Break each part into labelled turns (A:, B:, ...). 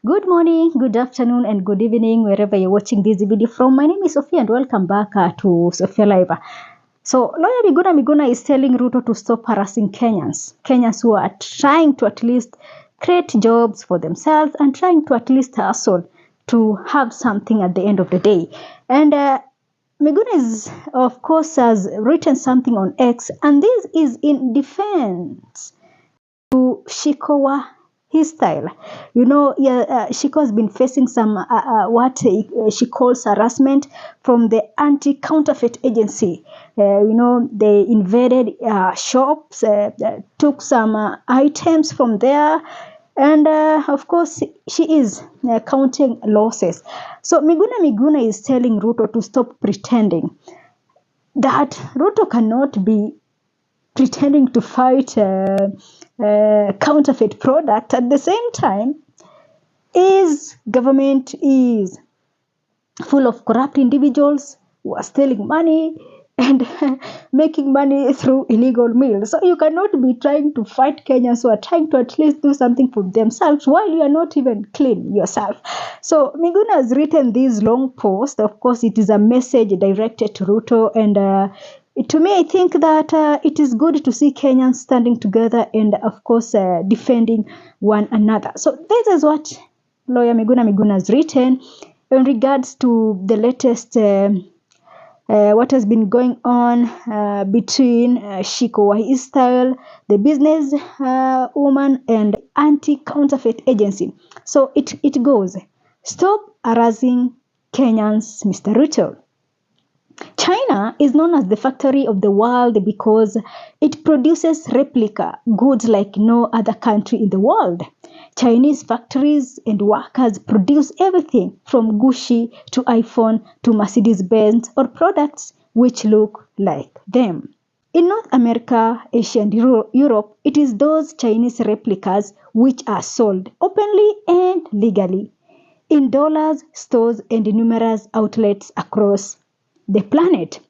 A: Good morning, good afternoon, and good evening, wherever you're watching this video from. My name is Sophia, and welcome back to Sophia Live. So, lawyer Miguna is telling Ruto to stop harassing Kenyans who are trying to at least create jobs for themselves and trying to at least hustle to have something at the end of the day. And Miguna is, of course, has written something on X, and this is in defense to Shikowa his style. Shiko has been facing some what she calls harassment from the anti-counterfeit agency. They invaded shops, took some items from there, and of course, she is counting losses. So Miguna is telling Ruto to stop pretending that Ruto cannot be pretending to fight counterfeit product. At the same time, his government is full of corrupt individuals who are stealing money and making money through illegal means. So you cannot be trying to fight Kenyans who are trying to at least do something for themselves while you are not even clean yourself. So Miguna has written this long post. Of course, it is a message directed to Ruto, and to me, I think that it is good to see Kenyans standing together and, of course, defending one another. So this is what lawyer Miguna has written in regards to the latest what has been going on between Shiko style, the business woman, and anti-counterfeit agency. So it goes, stop harassing Kenyans, Mr. Ruto. China is known as the factory of the world because it produces replica goods like no other country in the world. Chinese factories and workers produce everything from Gucci to iPhone to Mercedes-Benz or products which look like them. In North America, Asia, and Europe, it is those Chinese replicas which are sold openly and legally in dollars stores and numerous outlets across the planet.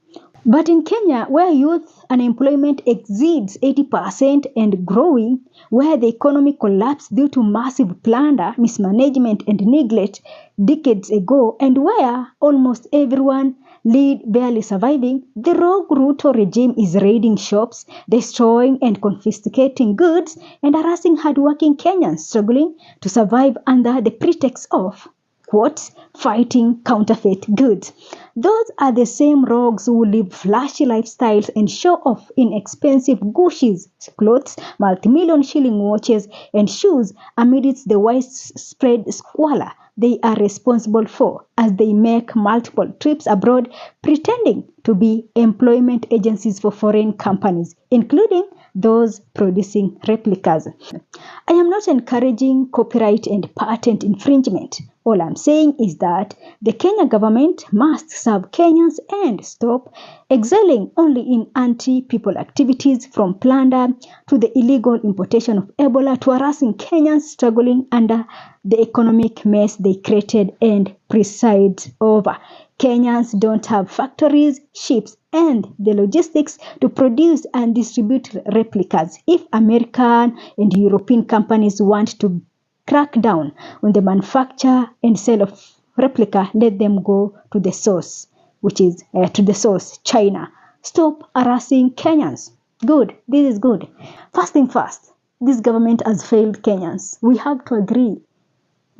A: But in Kenya, where youth unemployment exceeds 80% and growing, where the economy collapsed due to massive plunder, mismanagement, and neglect decades ago, and where almost everyone lead barely surviving, the rogue Ruto regime is raiding shops, destroying and confiscating goods, and harassing hardworking Kenyans struggling to survive under the pretext of quote, fighting counterfeit goods. Those are the same rogues who live flashy lifestyles and show off inexpensive Gucci's clothes, multi-million shilling watches, and shoes amidst the widespread squalor they are responsible for as they make multiple trips abroad pretending to be employment agencies for foreign companies, including those producing replicas. I am not encouraging copyright and patent infringement. All I'm saying is that the Kenya government must serve Kenyans and stop excelling only in anti-people activities, from plunder to the illegal importation of Ebola to harassing Kenyans struggling under the economic mess they created and preside over. Kenyans don't have factories, ships, and the logistics to produce and distribute replicas. If American and European companies want to crack down on the manufacture and sale of replica, let them go to the source, which is China. Stop harassing Kenyans. Good, this is good. First thing first, this government has failed Kenyans. We have to agree.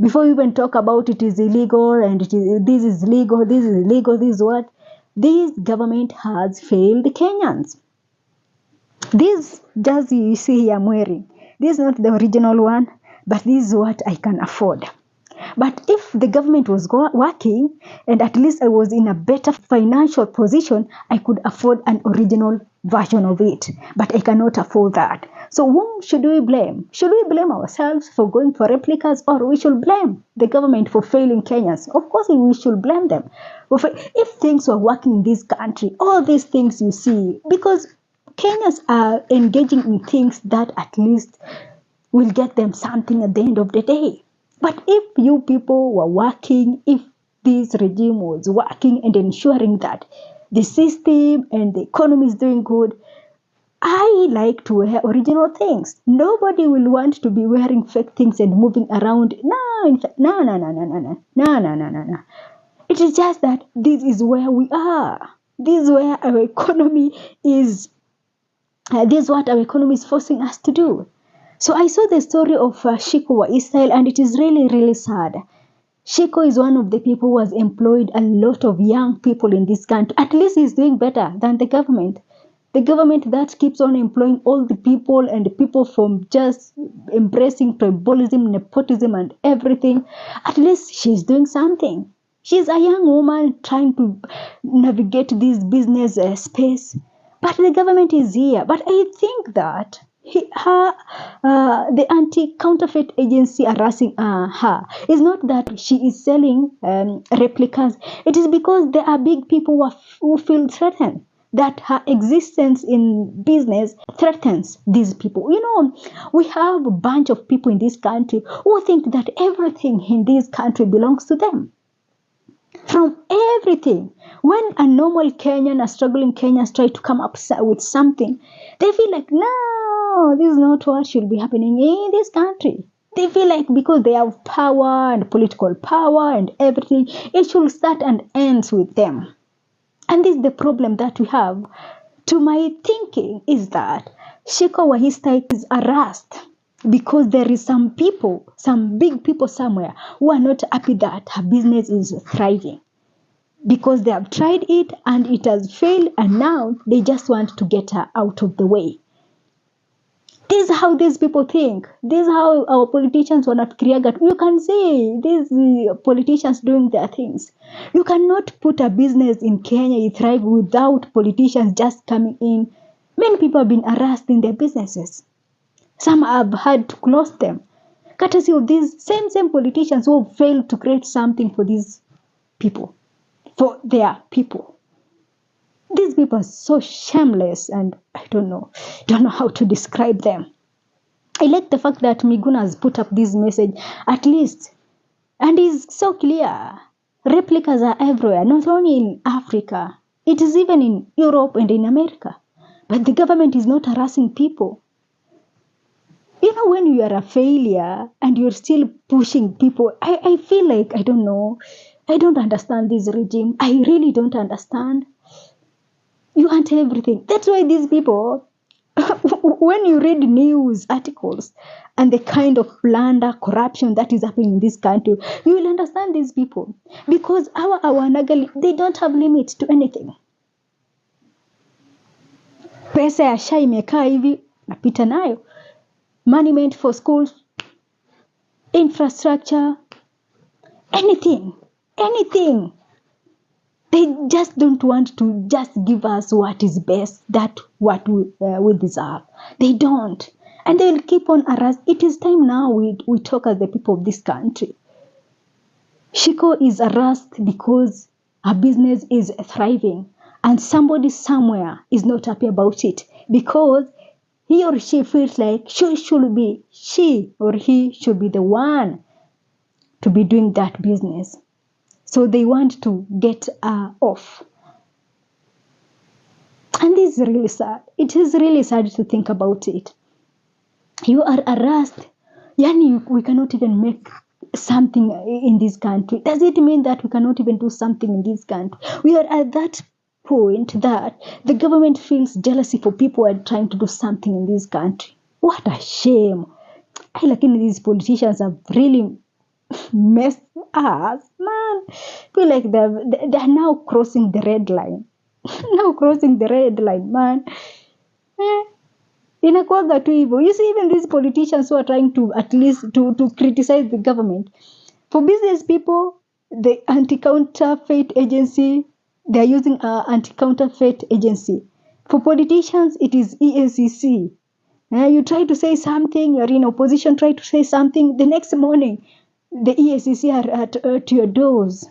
A: Before we even talk about it is illegal and this is legal, this is illegal, this is what? This government has failed Kenyans. This jersey you see here I'm wearing, this is not the original one, but this is what I can afford. But if the government was working and at least I was in a better financial position, I could afford an original version of it. But I cannot afford that. So whom should we blame? Should we blame ourselves for going for replicas, or we should blame the government for failing Kenyans? Of course, we should blame them. If things were working in this country, all these things you see, because Kenyans are engaging in things that at least will get them something at the end of the day. But if you people were working, if this regime was working and ensuring that the system and the economy is doing good, I like to wear original things. Nobody will want to be wearing fake things and moving around. No, in fact, no, no, no, no, no, no, no, no, no, no, no. It is just that this is where we are. This is where our economy is. This is what our economy is forcing us to do. So I saw the story of Shiko wa Israel, and it is really, really sad. Shiko is one of the people who has employed a lot of young people in this country. At least he's doing better than the government. The government that keeps on employing all the people and the people from just embracing tribalism, nepotism, and everything. At least she's doing something. She's a young woman trying to navigate this business space. But the government is here. But I think that the anti-counterfeit agency harassing her is not that she is selling replicas. It is because there are big people who feel threatened, that her existence in business threatens these people. We have a bunch of people in this country who think that everything in this country belongs to them. From everything. When a normal Kenyan, a struggling Kenyan try to come up with something, they feel like, no, this is not what should be happening in this country. They feel like because they have power and political power and everything, it should start and ends with them. And this is the problem that we have. To my thinking is that Shiko Wahistai is harassed because there is some people, some big people somewhere who are not happy that her business is thriving. Because they have tried it and it has failed, and now they just want to get her out of the way. This is how these people think. This is how our politicians want to create. You can see these politicians doing their things. You cannot put a business in Kenya thrive without politicians just coming in. Many people have been harassed in their businesses. Some have had to close them, courtesy of these same politicians who have failed to create something for these people, for their people. These people are so shameless, and I don't know how to describe them. I like the fact that Miguna has put up this message, at least, and it's so clear. Replicas are everywhere, not only in Africa. It is even in Europe and in America. But the government is not harassing people. When you are a failure and you're still pushing people, I feel like, I don't know, I don't understand this regime. I really don't understand. You want everything. That's why these people, when you read news articles and the kind of plunder, corruption that is happening in this country, you will understand these people. Because our nagali, they don't have limit to anything. Pesa ya SHA imekaa hivi, napita nayo. Money meant for schools, infrastructure, anything. They just don't want to just give us what is best, that what we deserve. They don't. And they will keep on harassing. It is time now we talk as the people of this country. Shiko is harassed because her business is thriving. And somebody somewhere is not happy about it. Because he or she feels like she or he should be the one to be doing that business. So they want to get off. And this is really sad. It is really sad to think about it. You are harassed. We cannot even make something in this country. Does it mean that we cannot even do something in this country? We are at that point that the government feels jealousy for people who are trying to do something in this country. What a shame. I like these politicians have really messed us, man. I feel like they're now crossing the red line. Man. Inakuwaga tu hivyo. You see, even these politicians who are trying to at least to criticize the government. For business people, the anti-counterfeit agency, they are using an anti-counterfeit agency. For politicians, it is EACC. You try to say something, you're in opposition, try to say something, the next morning, the EACC are at your doors.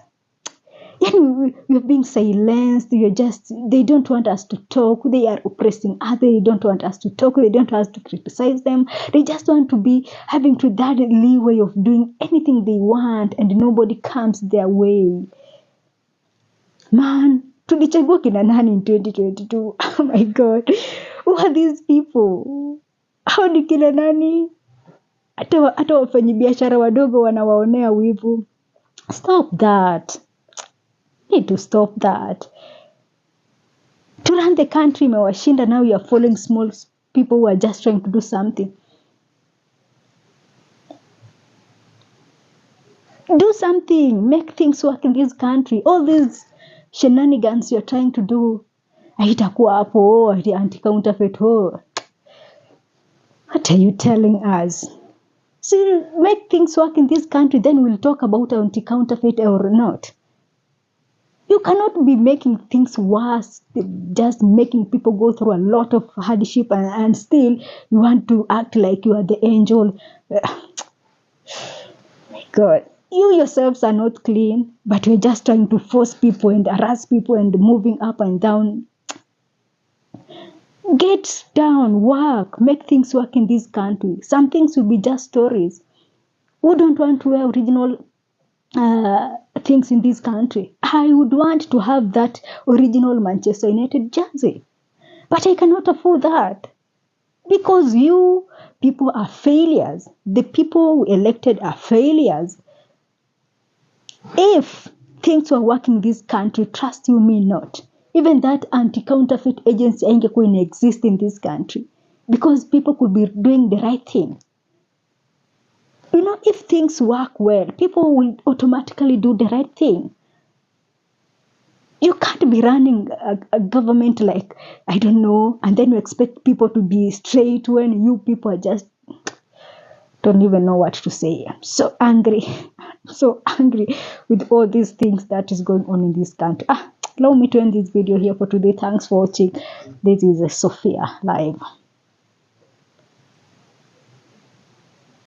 A: You're being silenced. They don't want us to talk. They are oppressing others. They don't want us to talk. They don't want us to criticize them. They just want to be having to that leeway of doing anything they want, and nobody comes their way. Man, tulichagua kina nani in 2022? Oh my God. Who are these people? Hao ni kina nani? Hata wafanyabiashara wadogo wanawaonea wivu. Stop that. Need to stop that. To run the country imewashinda, now you are following small people who are just trying to do something. Do something. Make things work in this country. All these shenanigans you're trying to do, haitakuwa hapo, anti-counterfeit. What are you telling us? So make things work in this country, then we'll talk about anti-counterfeit or not. You cannot be making things worse, just making people go through a lot of hardship, and still you want to act like you are the angel. My God, you yourselves are not clean, but you're just trying to force people and harass people and moving up and down. Get down, work, make things work in this country. Some things will be just stories. Who don't want to wear original things in this country? I would want to have that original Manchester United jersey, but I cannot afford that because you people are failures. The people elected are failures. If things were working in this country, trust you me not, even that anti-counterfeit agency ain't exist in this country, because people could be doing the right thing. If things work well, people will automatically do the right thing. You can't be running a government like, I don't know, and then you expect people to be straight when you people are just, don't even know what to say. I'm so angry. I'm so angry with all these things that is going on in this country. Allow me to end this video here for today. Thanks for watching. This is Sophia Live.